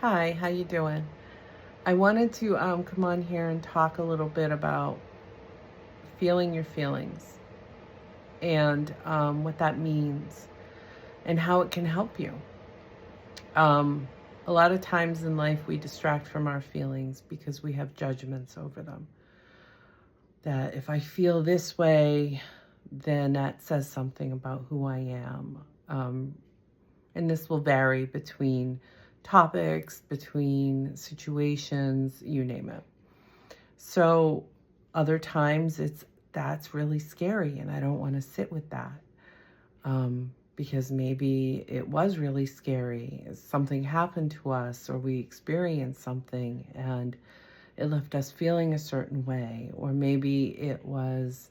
Hi, how you doing? I wanted to come on here and talk a little bit about feeling your feelings and what that means and how it can help you. Um, a lot of times in life we distract from our feelings because we have judgments over them. That if I feel this way, then that says something about who I am. And this will vary between topics, between situations, you name it. So other times that's really scary and I don't want to sit with that because maybe it was really scary. Something happened to us or we experienced something and it left us feeling a certain way, or maybe it was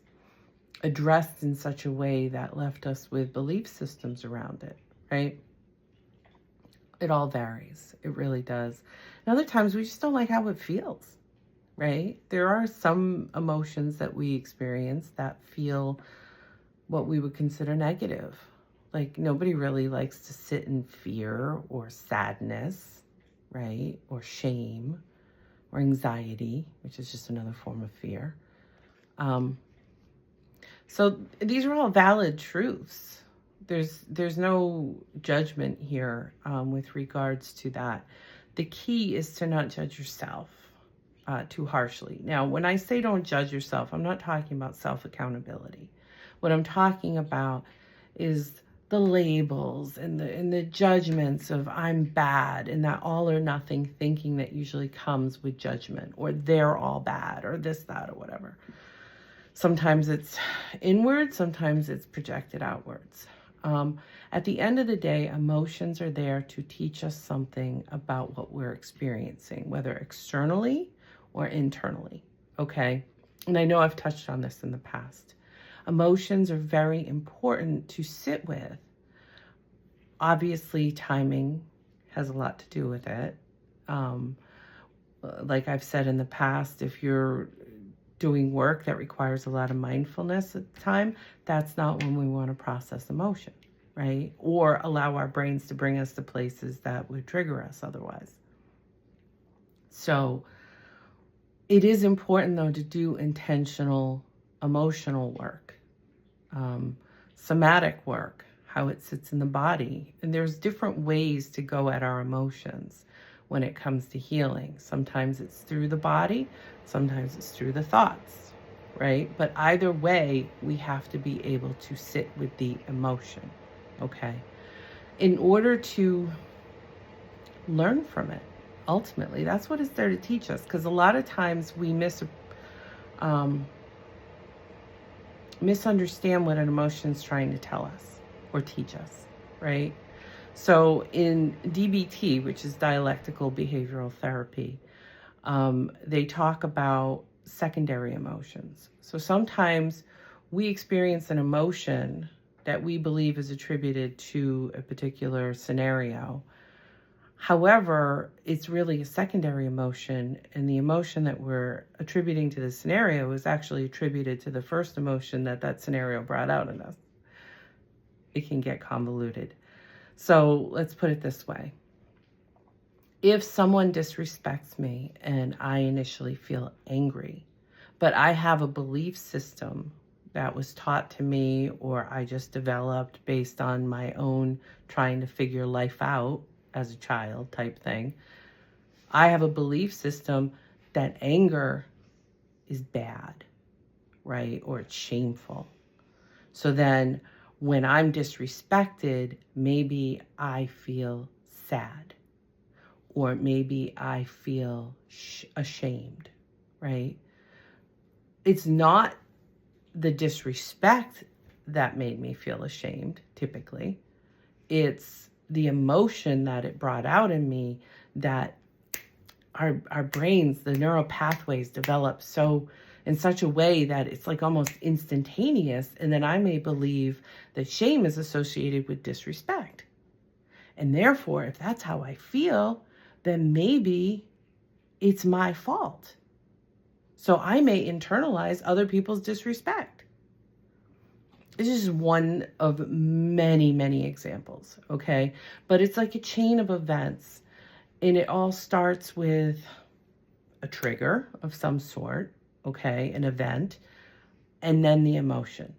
addressed in such a way that left us with belief systems around it, right? It all varies. It really does. And other times we just don't like how it feels, right? There are some emotions that we experience that feel what we would consider negative. Like nobody really likes to sit in fear or sadness, right? Or shame or anxiety, which is just another form of fear. Um, so these are all valid truths. There's no judgment here with regards to that. The key is to not judge yourself too harshly. Now, when I say don't judge yourself, I'm not talking about self-accountability. What I'm talking about is the labels and the judgments of I'm bad and that all or nothing thinking that usually comes with judgment, or they're all bad or this, that, or whatever. Sometimes it's inward, sometimes it's projected outwards. At the end of the day, emotions are there to teach us something about what we're experiencing, whether externally or internally, okay? And I know I've touched on this in the past. Emotions are very important to sit with. Obviously, timing has a lot to do with it. Like I've said in the past, if you're doing work that requires a lot of mindfulness at the time, that's not when we want to process emotion, right? Or allow our brains to bring us to places that would trigger us otherwise. So it is important, though, to do intentional emotional work, somatic work, how it sits in the body. And there's different ways to go at our emotions when it comes to healing. Sometimes it's through the body, sometimes it's through the thoughts, right? But either way, we have to be able to sit with the emotion, okay? In order to learn from it, ultimately, that's what it's there to teach us. Because a lot of times we misunderstand what an emotion's trying to tell us or teach us, right? So in DBT, which is dialectical behavioral therapy, they talk about secondary emotions. So sometimes we experience an emotion that we believe is attributed to a particular scenario. However, it's really a secondary emotion, and the emotion that we're attributing to the scenario is actually attributed to the first emotion that scenario brought out in us. It can get convoluted. So let's put it this way. If someone disrespects me and I initially feel angry, but I have a belief system that was taught to me or I just developed based on my own trying to figure life out as a child type thing, I have a belief system that anger is bad, right? Or it's shameful. So then when I'm disrespected, maybe I feel sad, or maybe I feel ashamed, right? It's not the disrespect that made me feel ashamed, typically. It's the emotion that it brought out in me that our brains, the neural pathways develop in such a way that it's like almost instantaneous. And then I may believe that shame is associated with disrespect. And therefore, if that's how I feel, then maybe it's my fault. So I may internalize other people's disrespect. This is one of many, many examples, okay? But it's like a chain of events. And it all starts with a trigger of some sort, okay, an event, and then the emotion,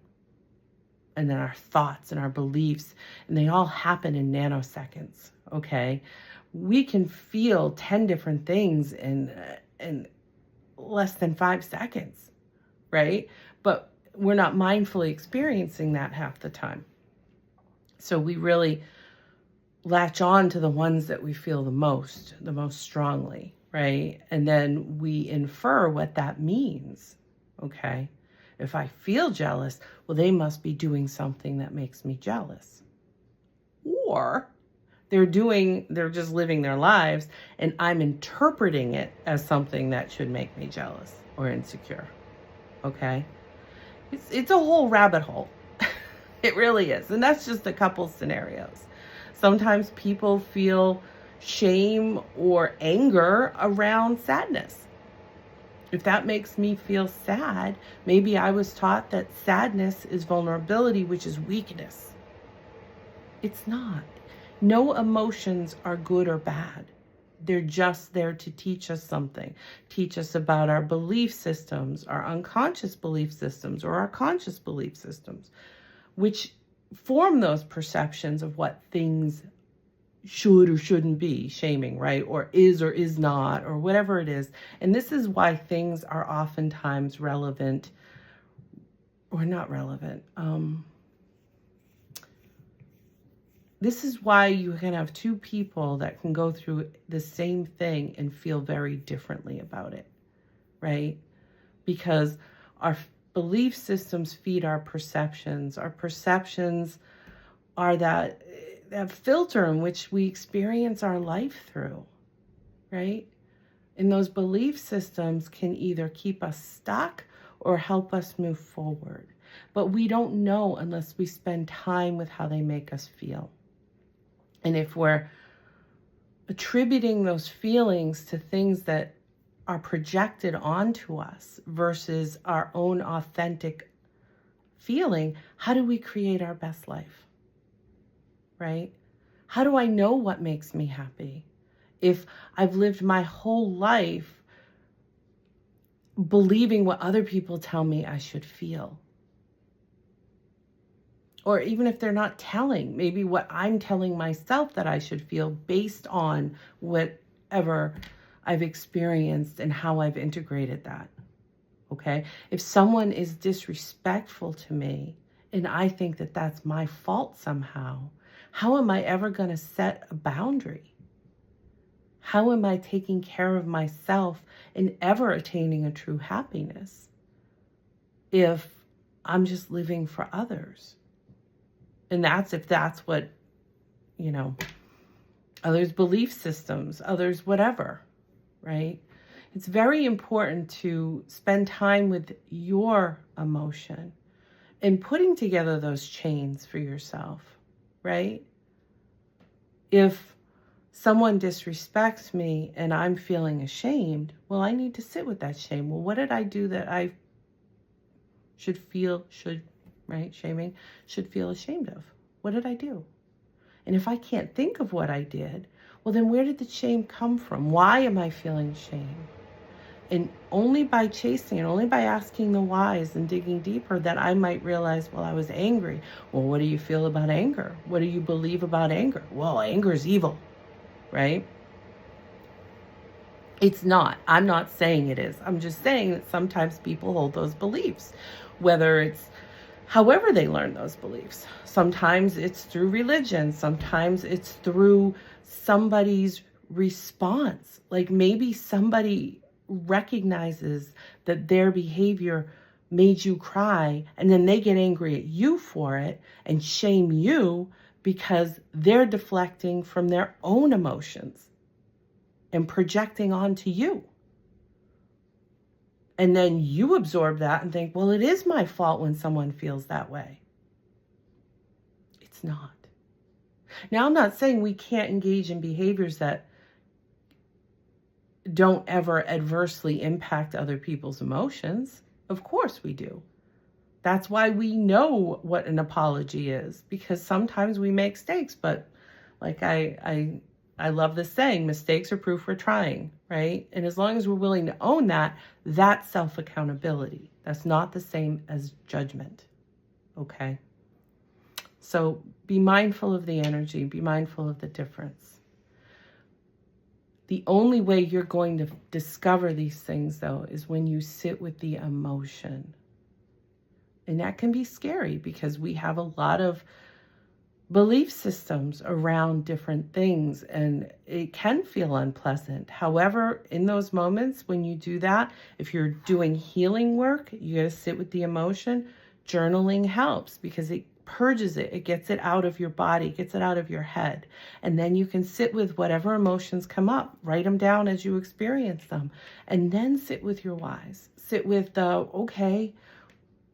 and then our thoughts and our beliefs, and they all happen in nanoseconds, okay? We can feel 10 different things in less than 5 seconds, right? But we're not mindfully experiencing that half the time. So we really latch on to the ones that we feel the most strongly, right? And then we infer what that means, okay? If I feel jealous, well, they must be doing something that makes me jealous. Or they're just living their lives, and I'm interpreting it as something that should make me jealous or insecure, okay? It's a whole rabbit hole. It really is. And that's just a couple scenarios. Sometimes people feel shame or anger around sadness. If that makes me feel sad, maybe I was taught that sadness is vulnerability, which is weakness. It's not. No emotions are good or bad. They're just there to teach us something, teach us about our belief systems, our unconscious belief systems, or our conscious belief systems, which form those perceptions of what things should or shouldn't be, shaming, right? Or is not, or whatever it is. And this is why things are oftentimes relevant or not relevant. This is why you can have two people that can go through the same thing and feel very differently about it, right? Because our belief systems feed our perceptions. Our perceptions are that filter in which we experience our life through, right? And those belief systems can either keep us stuck or help us move forward. But we don't know unless we spend time with how they make us feel. And if we're attributing those feelings to things that are projected onto us versus our own authentic feeling, how do we create our best life? Right? How do I know what makes me happy if I've lived my whole life believing what other people tell me I should feel? Or even if they're not telling, maybe what I'm telling myself that I should feel based on whatever I've experienced and how I've integrated that. Okay? If someone is disrespectful to me and I think that that's my fault somehow, how am I ever going to set a boundary? How am I taking care of myself and ever attaining a true happiness if I'm just living for others? And that's if that's what, others' belief systems, others, whatever, right? It's very important to spend time with your emotion and putting together those chains for yourself, right? If someone disrespects me and I'm feeling ashamed, well, I need to sit with that shame. Well, what did I do that I should feel ashamed of? What did I do? And if I can't think of what I did, well, then where did the shame come from? Why am I feeling shame? And only by chasing it, only by asking the whys and digging deeper, that I might realize, well, I was angry. Well, what do you feel about anger? What do you believe about anger? Well, anger is evil, right? It's not. I'm not saying it is. I'm just saying that sometimes people hold those beliefs, whether it's however they learn those beliefs. Sometimes it's through religion. Sometimes it's through somebody's response. Like maybe somebody recognizes that their behavior made you cry, and then they get angry at you for it and shame you because they're deflecting from their own emotions and projecting onto you. And then you absorb that and think, well, it is my fault when someone feels that way. It's not. Now, I'm not saying we can't engage in behaviors that don't ever adversely impact other people's emotions. Of course we do. That's why we know what an apology is, because sometimes we make mistakes. But like I I love this saying, mistakes are proof we're trying, right? And as long as we're willing to own that, that's self-accountability. That's not the same as judgment, okay? So be mindful of the energy, be mindful of the difference. The only way you're going to discover these things, though, is when you sit with the emotion. And that can be scary because we have a lot of belief systems around different things, and it can feel unpleasant. However, in those moments when you do that, if you're doing healing work, you got to sit with the emotion. Journaling helps because it purges it. It gets it out of your body, gets it out of your head. And then you can sit with whatever emotions come up, write them down as you experience them, and then sit with your whys. Sit with the, okay,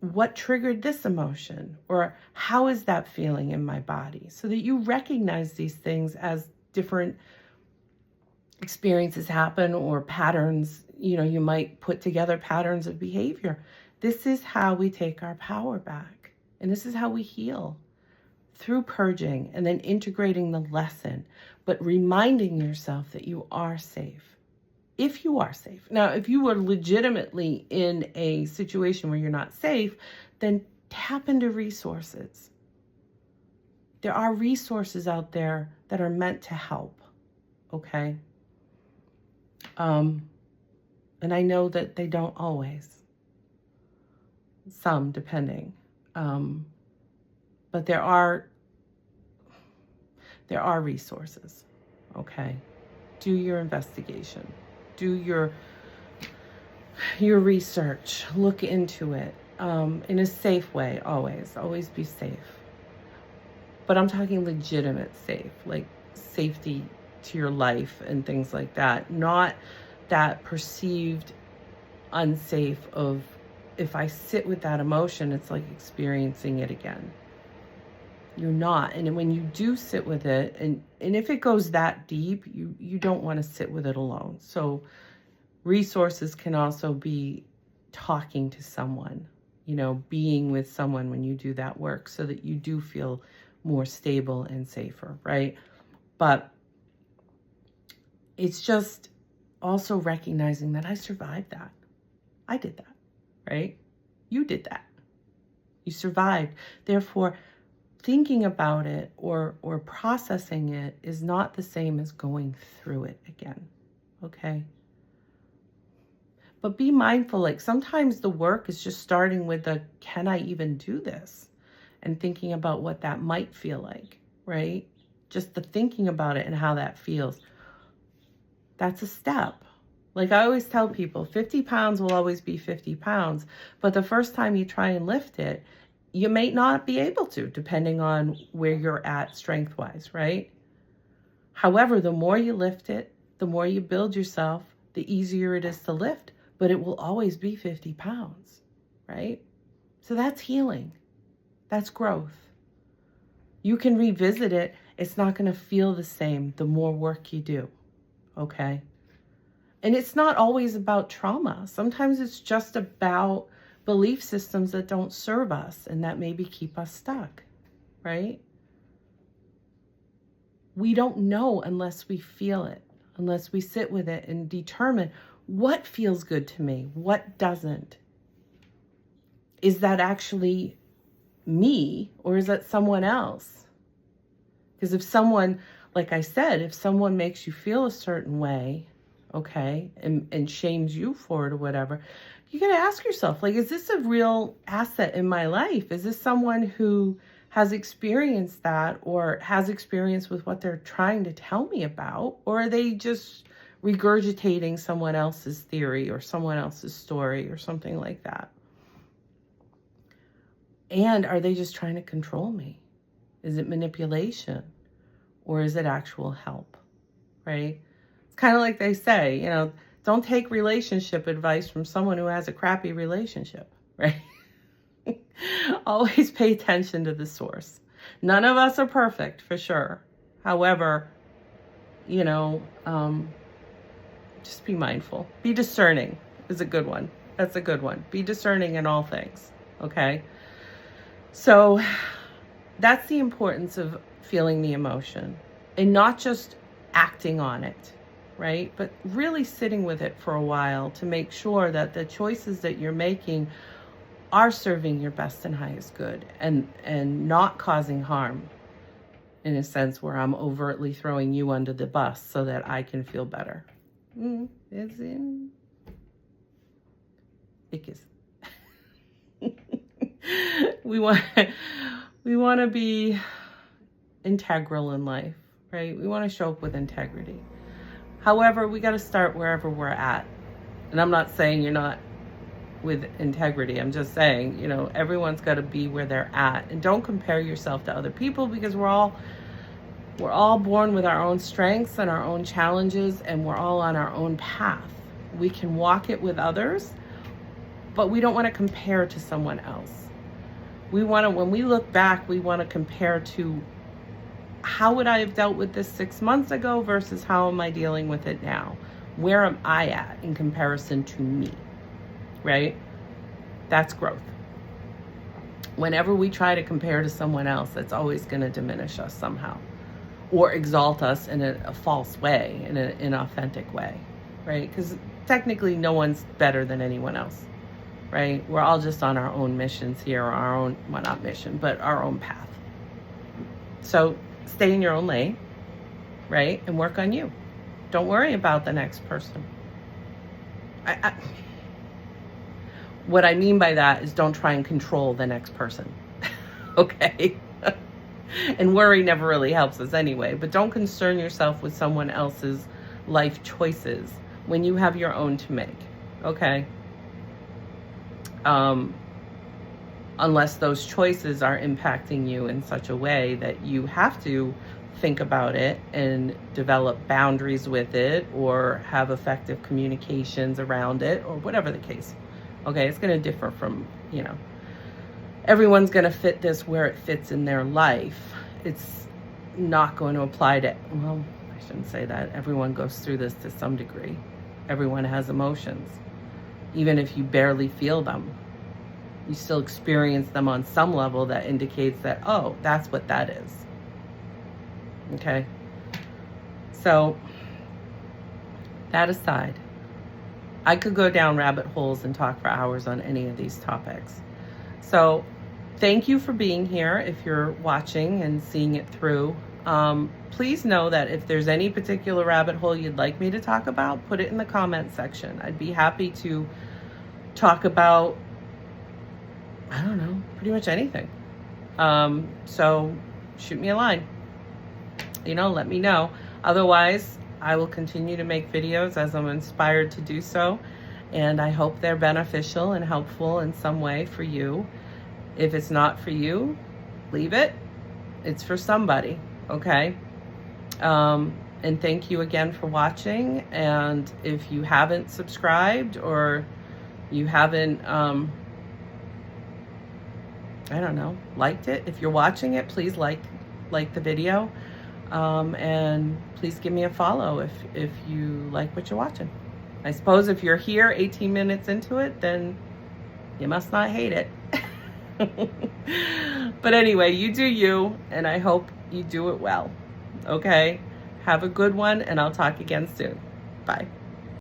what triggered this emotion, or how is that feeling in my body, so that you recognize these things as different experiences happen, or patterns. You might put together patterns of behavior. This is how we take our power back, and this is how we heal, through purging and then integrating the lesson, but reminding yourself that you are safe. If you are safe. Now, if you are legitimately in a situation where you're not safe, then tap into resources. There are resources out there that are meant to help, okay? And I know that they don't always. Some, depending. But there are resources, okay? Do your investigation. Do your research, look into it in a safe way, always be safe. But I'm talking legitimate safe, like safety to your life and things like that, not that perceived unsafe of, if I sit with that emotion, it's like experiencing it again. You're not. And when you do sit with it, and if it goes that deep, you don't want to sit with it alone. So resources can also be talking to someone, being with someone when you do that work, so that you do feel more stable and safer, right? But it's just also recognizing that I survived that. I did that, right? You did that. You survived. Therefore, thinking about it or processing it is not the same as going through it again, okay? But be mindful, like sometimes the work is just starting with the, can I even do this? And thinking about what that might feel like, right? Just the thinking about it and how that feels. That's a step. Like I always tell people, 50 pounds will always be 50 pounds. But the first time you try and lift it, you may not be able to, depending on where you're at strength-wise, right? However, the more you lift it, the more you build yourself, the easier it is to lift. But it will always be 50 pounds, right? So that's healing. That's growth. You can revisit it. It's not going to feel the same the more work you do, okay? And it's not always about trauma. Sometimes it's just about belief systems that don't serve us and that maybe keep us stuck, right? We don't know unless we feel it, unless we sit with it and determine what feels good to me, what doesn't. Is that actually me, or is that someone else? Because if someone, like I said, if someone makes you feel a certain way, okay, and shames you for it or whatever, you got to ask yourself, like, is this a real asset in my life? Is this someone who has experienced that or has experience with what they're trying to tell me about? Or are they just regurgitating someone else's theory or someone else's story or something like that? And are they just trying to control me? Is it manipulation or is it actual help, right? It's kind of like they say, don't take relationship advice from someone who has a crappy relationship, right? Always pay attention to the source. None of us are perfect, for sure. However, just be mindful. Be discerning is a good one. That's a good one. Be discerning in all things, okay? So that's the importance of feeling the emotion and not just acting on it, right? But really sitting with it for a while to make sure that the choices that you're making are serving your best and highest good, and not causing harm in a sense where I'm overtly throwing you under the bus so that I can feel better. It's in Ickes. we want to be integral in life, right? We want to show up with integrity. However, we got to start wherever we're at. And I'm not saying you're not with integrity. I'm just saying, everyone's got to be where they're at. And don't compare yourself to other people, because we're all born with our own strengths and our own challenges, and we're all on our own path. We can walk it with others, but we don't want to compare to someone else. When we look back, we want to compare to, how would I have dealt with this 6 months ago versus how am I dealing with it now? Where am I at in comparison to me, right? That's growth. Whenever we try to compare to someone else, that's always going to diminish us somehow, or exalt us in a false way, in an inauthentic way, right? Because technically no one's better than anyone else, right? We're all just on our own missions here, our own, well, not mission, but our own path. So stay in your own lane, right? And work on you. Don't worry about the next person. What I mean by that is, don't try and control the next person, okay? And worry never really helps us anyway, but don't concern yourself with someone else's life choices when you have your own to make, okay? Unless those choices are impacting you in such a way that you have to think about it and develop boundaries with it, or have effective communications around it, or whatever the case. Okay, it's going to differ from, everyone's going to fit this where it fits in their life. It's not going to apply to, well, I shouldn't say that. Everyone goes through this to some degree. Everyone has emotions. Even if you barely feel them, you still experience them on some level that indicates that, oh, that's what that is. Okay? So, that aside, I could go down rabbit holes and talk for hours on any of these topics. So, thank you for being here. If you're watching and seeing it through, please know that if there's any particular rabbit hole you'd like me to talk about, put it in the comment section. I'd be happy to talk about, I don't know, pretty much anything. So shoot me a line, let me know. Otherwise, I will continue to make videos as I'm inspired to do so. And I hope they're beneficial and helpful in some way for you. If it's not for you, leave it. It's for somebody, okay? And thank you again for watching. And if you haven't subscribed, or you haven't, I don't know, liked it, if you're watching it, please like the video. And please give me a follow if you like what you're watching. I suppose if you're here 18 minutes into it, then you must not hate it. But anyway, you do you, and I hope you do it well. Okay? Have a good one, and I'll talk again soon. Bye.